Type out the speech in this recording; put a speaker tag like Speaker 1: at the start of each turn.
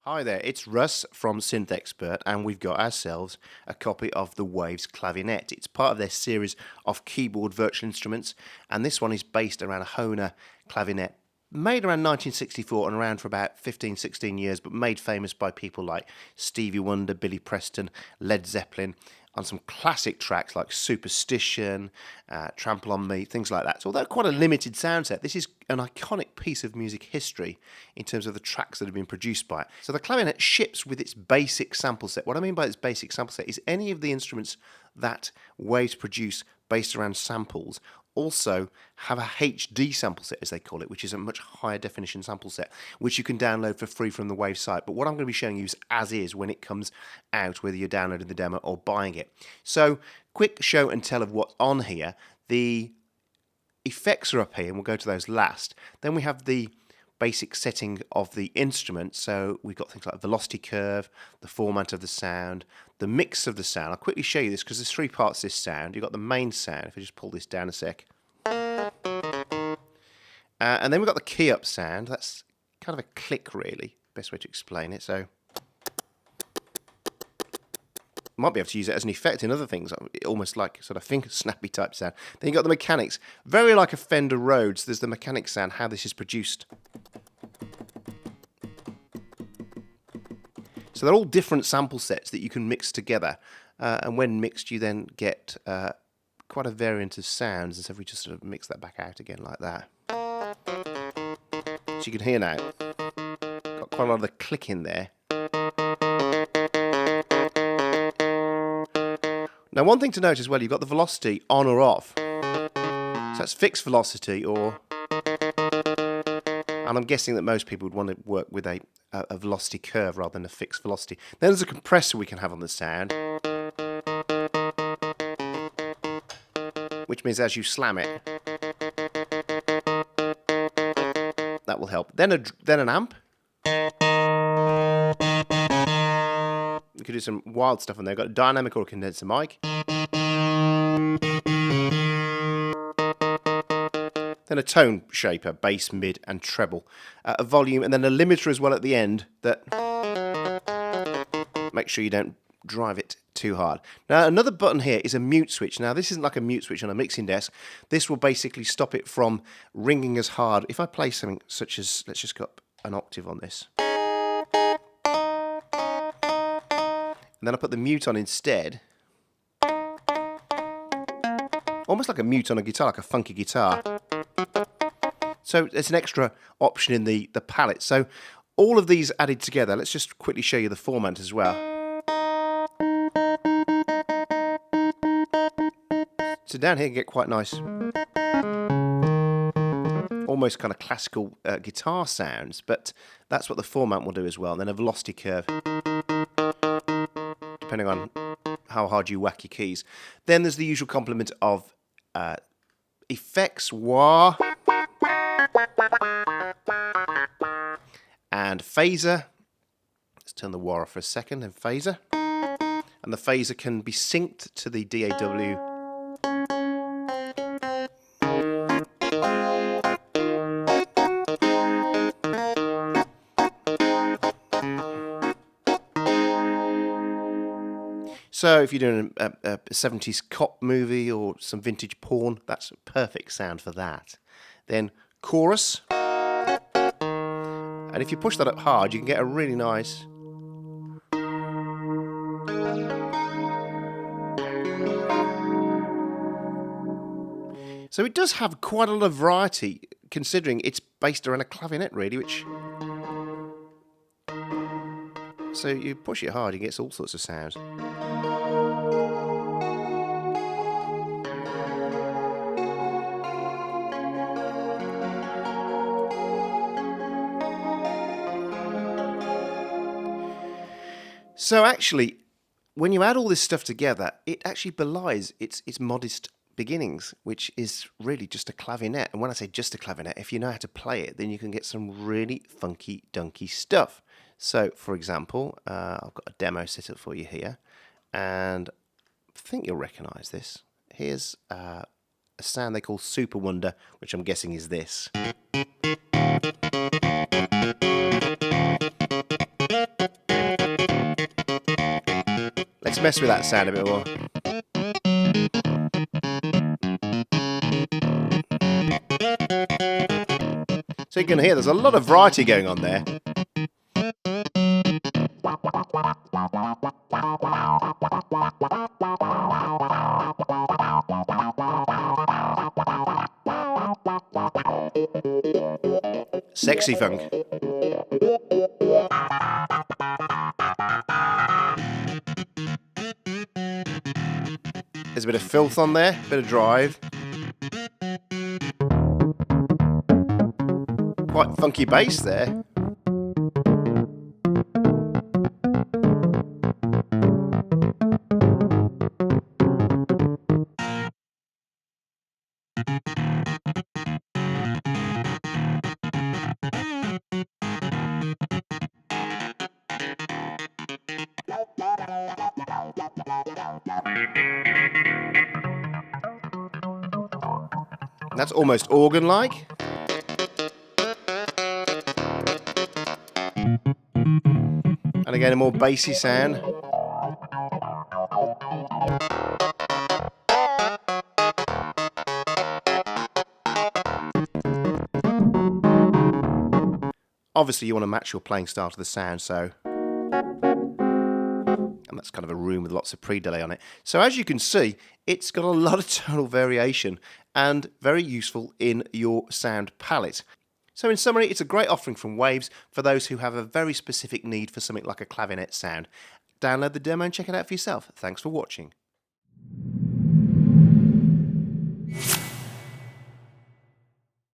Speaker 1: Hi there, it's Russ from Synth Expert, and we've got ourselves a copy of the Waves Clavinet. It's part of their series of keyboard virtual instruments, and this one is based around a Hohner clavinet, made around 1964 and around for about 15, 16 years, but made famous by people like Stevie Wonder, Billy Preston, Led Zeppelin, on some classic tracks like Superstition, Trample on Me, things like that. So although quite a limited sound set, this is an iconic piece of music history in terms of the tracks that have been produced by it. So the clavinet ships with its basic sample set. What I mean by its basic sample set is any of the instruments that Waves produce based around samples also have a HD sample set, as they call it, which is a much higher definition sample set, which you can download for free from the Wave site. But what I'm going to be showing you is as is when it comes out, whether you're downloading the demo or buying it. So, quick show and tell of what's on here. The effects are up here, and we'll go to those last. Then we have the basic setting of the instrument. So we've got things like velocity curve, the format of the sound, the mix of the sound. I'll quickly show you this because there's three parts to this sound. You've got the main sound, if I just pull this down a sec. And then we've got the key up sound. That's kind of a click, really. Best way to explain it. So might be able to use it as an effect in other things, almost like sort of finger snappy type sound. Then you've got the mechanics. Very like a Fender Rhodes, there's the mechanics sound, how this is produced. So they're all different sample sets that you can mix together. And when mixed, you then get quite a variant of sounds. And so if we just sort of mix that back out again like that. So you can hear now, got quite a lot of the click in there. Now, one thing to note as well, you've got the velocity on or off. So that's fixed velocity, and I'm guessing that most people would want to work with a velocity curve rather than a fixed velocity. Then there's a compressor we can have on the sound, which means as you slam it, that will help. Then an amp. You could do some wild stuff on there. Got a dynamic or a condenser mic. Then a tone shaper, bass, mid, and treble. A volume, and then a limiter as well at the end that make sure you don't drive it too hard. Now, another button here is a mute switch. Now, this isn't like a mute switch on a mixing desk. This will basically stop it from ringing as hard. If I play something such as, let's just go up an octave on this. And then I put the mute on instead. Almost like a mute on a guitar, like a funky guitar. So there's an extra option in the palette. So all of these added together, let's just quickly show you the format as well. So down here you get quite nice, almost kind of classical guitar sounds, but that's what the format will do as well. And then a velocity curve, depending on how hard you whack your keys. Then there's the usual complement of effects, wah, and phaser. Let's turn the wah off for a second, and phaser. And the phaser can be synced to the DAW. So if you're doing a 70s cop movie or some vintage porn, that's a perfect sound for that. Then chorus. And if you push that up hard, you can get a really nice... So it does have quite a lot of variety, considering it's based around a clavinet, really, which... So you push it hard, you get all sorts of sounds. So actually, when you add all this stuff together, it actually belies its modest beginnings, which is really just a clavinet. And when I say just a clavinet, if you know how to play it, then you can get some really funky, dunky stuff. So, for example, I've got a demo set up for you here, and I think you'll recognise this. Here's a sound they call Super Wonder, which I'm guessing is this. mess with that sound a bit more. So you can hear there's a lot of variety going on there. Sexy funk. There's a bit of filth on there, a bit of drive. Quite funky bass there. That's almost organ-like. And again, a more bassy sound. Obviously, you want to match your playing style to the sound, so... And that's kind of a room with lots of pre-delay on it. So as you can see, it's got a lot of tonal variation and very useful in your sound palette. So in summary, it's a great offering from Waves for those who have a very specific need for something like a clavinet sound. Download the demo and check it out for yourself. Thanks for watching.